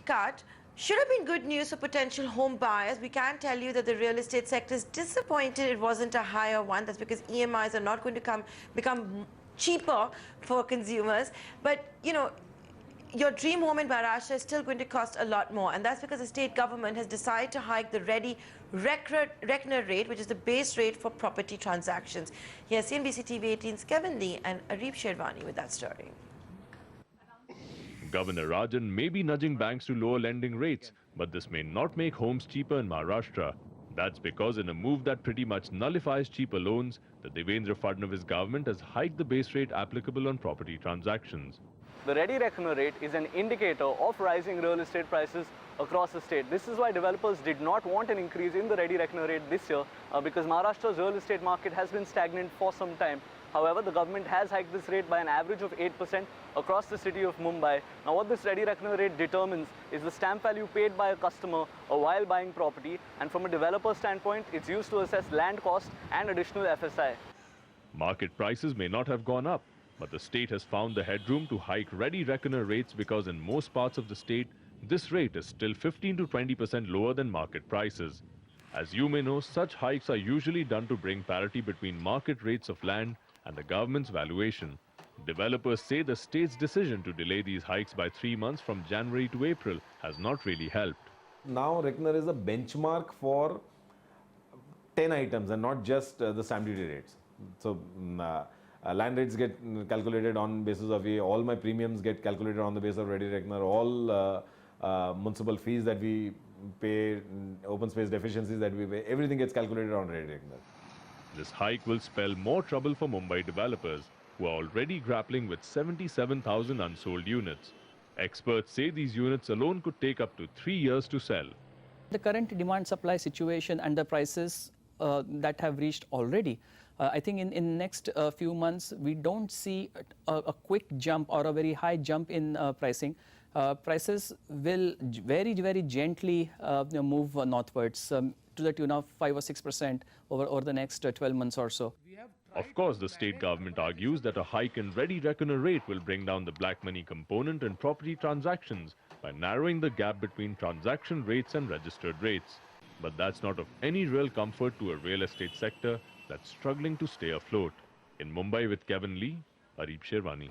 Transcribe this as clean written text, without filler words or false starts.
cut should have been good news for potential home buyers. We can tell you that the real estate sector is disappointed it wasn't a higher one. That's because EMIs are not going to become cheaper for consumers. But, you know, your dream home in Maharashtra is still going to cost a lot more, and that's because the state government has decided to hike the ready reckoner rate, which is the base rate for property transactions. Here's CNBC TV 18's Kevin Lee and Areeb Sherwani with that story. Governor Rajan may be nudging banks to lower lending rates, but this may not make homes cheaper in Maharashtra. That's because in a move that pretty much nullifies cheaper loans, the Devendra Fadnavis government has hiked the base rate applicable on property transactions. The ready reckoner rate is an indicator of rising real estate prices across the state. This is why developers did not want an increase in the ready reckoner rate this year because Maharashtra's real estate market has been stagnant for some time. However, the government has hiked this rate by an average of 8% across the city of Mumbai. Now, what this ready reckoner rate determines is the stamp value paid by a customer while buying property, and from a developer standpoint, it's used to assess land cost and additional FSI. Market prices may not have gone up, but the state has found the headroom to hike ready reckoner rates because in most parts of the state, this rate is still 15 to 20% lower than market prices. As you may know, such hikes are usually done to bring parity between market rates of land and the government's valuation. Developers say the state's decision to delay these hikes by 3 months from January to April has not really helped. Now, reckoner is a benchmark for 10 items and not just the stamp duty rates. So, land rates get calculated on basis of all my premiums get calculated on the basis of ready reckoner. All municipal fees that we pay, open space deficiencies that we pay, everything gets calculated on ready reckoner. This hike will spell more trouble for Mumbai developers, who are already grappling with 77,000 unsold units. Experts say these units alone could take up to 3 years to sell. The current demand-supply situation and the prices that have reached already, I think in next few months, we don't see a quick jump or a very high jump in pricing. Prices will very, very gently move northwards to the tune of 5 or 6% over the next 12 months or so. Of course, the state government argues that a hike in ready reckoner rate will bring down the black money component in property transactions by narrowing the gap between transaction rates and registered rates. But that's not of any real comfort to a real estate sector that's struggling to stay afloat. In Mumbai with Kevin Lee, Areeb Sherwani.